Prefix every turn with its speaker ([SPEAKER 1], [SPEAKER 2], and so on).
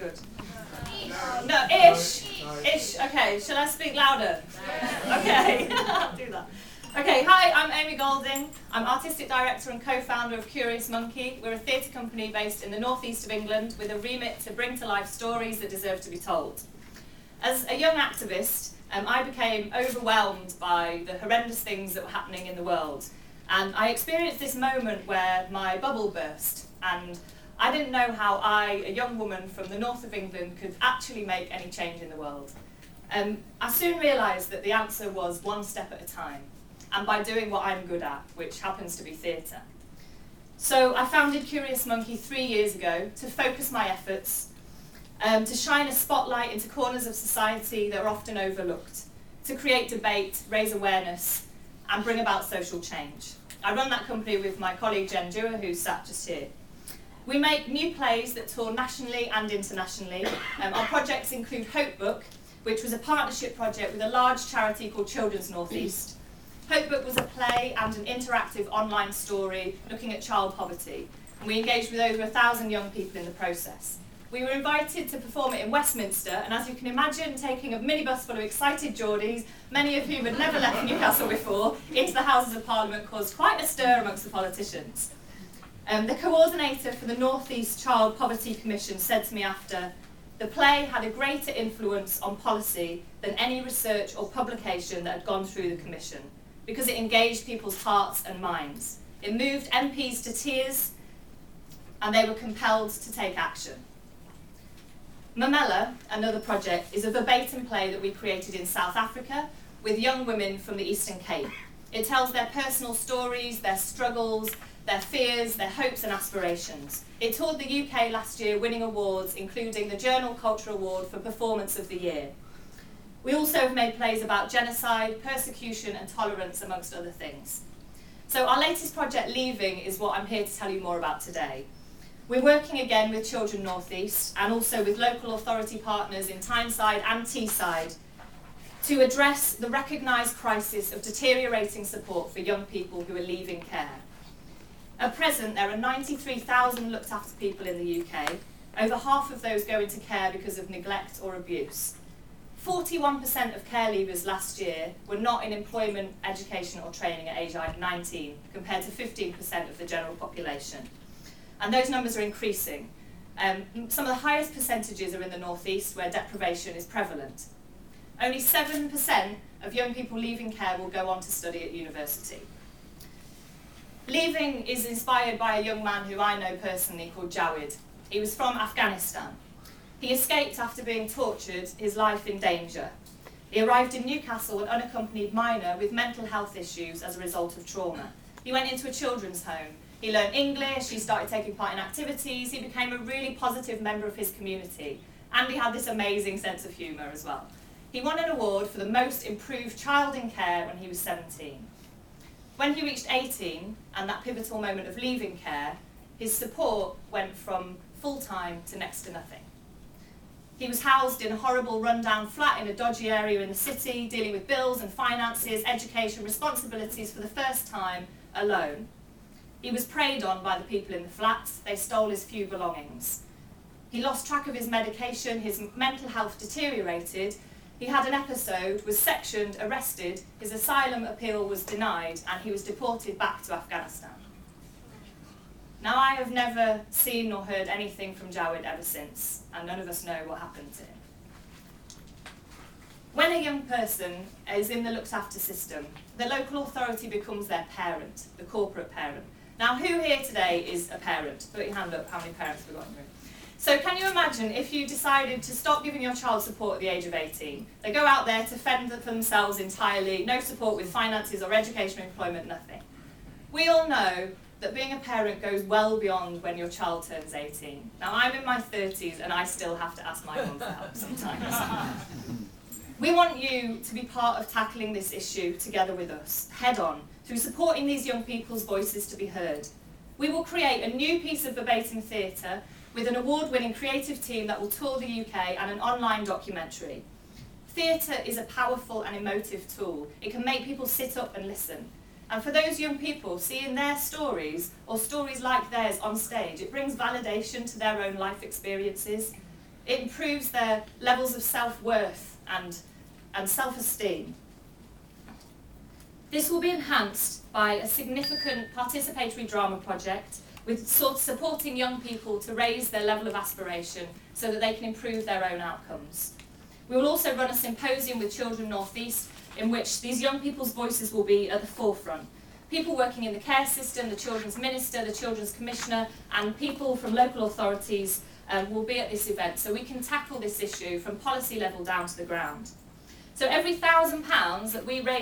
[SPEAKER 1] good? No, ish. Ish. Okay, shall I speak louder? Okay, I'll do that. Okay, hi, I'm Amy Golding. I'm Artistic Director and co-founder of Curious Monkey. We're a theatre company based in the northeast of England with a remit to bring to life stories that deserve to be told. As a young activist, I became overwhelmed by the horrendous things that were happening in the world. And I experienced this moment where my bubble burst, and I didn't know how I, a young woman from the north of England, could actually make any change in the world. I soon realised that the answer was one step at a time, and by doing what I'm good at, which happens to be theatre. So I founded Curious Monkey 3 years ago to focus my efforts, to shine a spotlight into corners of society that are often overlooked, to create debate, raise awareness, and bring about social change. I run that company with my colleague Jen Dewar, who's sat just here. We make new plays that tour nationally and internationally. Our projects include Hope Book, which was a partnership project with a large charity called Children's Northeast. Hope Book was a play and an interactive online story looking at child poverty, and we engaged with over 1,000 young people in the process. We were invited to perform it in Westminster, and as you can imagine, taking a minibus full of excited Geordies, many of whom had never left Newcastle before, into the Houses of Parliament caused quite a stir amongst the politicians. The coordinator for the North East Child Poverty Commission said to me after, "The play had a greater influence on policy than any research or publication that had gone through the commission, because it engaged people's hearts and minds. It moved MPs to tears, and they were compelled to take action." Mamela, another project, is a verbatim play that we created in South Africa with young women from the Eastern Cape. It tells their personal stories, their struggles, their fears, their hopes and aspirations. It toured the UK last year, winning awards, including the Journal Culture Award for Performance of the Year. We also have made plays about genocide, persecution and tolerance, amongst other things. So our latest project, Leaving, is what I'm here to tell you more about today. We're working again with Children North East and also with local authority partners in Tyneside and Teesside to address the recognised crisis of deteriorating support for young people who are leaving care. At present, there are 93,000 looked after people in the UK. Over half of those go into care because of neglect or abuse. 41% of care leavers last year were not in employment, education or training at age 19, compared to 15% of the general population. And those numbers are increasing. Some of the highest percentages are in the North East, where deprivation is prevalent. Only 7% of young people leaving care will go on to study at university. Leaving is inspired by a young man who I know personally called Jawed. He was from Afghanistan. He escaped after being tortured, his life in danger. He arrived in Newcastle an unaccompanied minor with mental health issues as a result of trauma. He went into a children's home. He learned English, he started taking part in activities, he became a really positive member of his community, and he had this amazing sense of humour as well. He won an award for the most improved child in care when he was 17. When he reached 18, and that pivotal moment of leaving care, his support went from full-time to next to nothing. He was housed in a horrible rundown flat in a dodgy area in the city, dealing with bills and finances, education, responsibilities for the first time, alone. He was preyed on by the people in the flats. They stole his few belongings. He lost track of his medication, his mental health deteriorated, he had an episode, was sectioned, arrested, his asylum appeal was denied, and he was deported back to Afghanistan. Now, I have never seen or heard anything from Jawed ever since, and none of us know what happened to him. When a young person is in the looked after system, the local authority becomes their parent, the corporate parent. Now, who here today is a parent? Put your hand up, how many parents have we got in the room? So can you imagine if you decided to stop giving your child support at the age of 18? They go out there to fend for themselves entirely, no support with finances or education or employment, nothing. We all know that being a parent goes well beyond when your child turns 18. Now, I'm in my 30s and I still have to ask my mum for help sometimes. We want you to be part of tackling this issue together with us, head on, through supporting these young people's voices to be heard. We will create a new piece of verbatim theatre with an award-winning creative team that will tour the UK and an online documentary. Theatre is a powerful and emotive tool. It can make people sit up and listen. And for those young people, seeing their stories, or stories like theirs on stage, it brings validation to their own life experiences. It improves their levels of self-worth and self-esteem. This will be enhanced by a significant participatory drama project with supporting young people to raise their level of aspiration so that they can improve their own outcomes. We will also run a symposium with Children North East in which these young people's voices will be at the forefront. People working in the care system, the Children's Minister, the Children's Commissioner, and people from local authorities will be at this event so we can tackle this issue from policy level down to the ground. So every £1,000 that we raise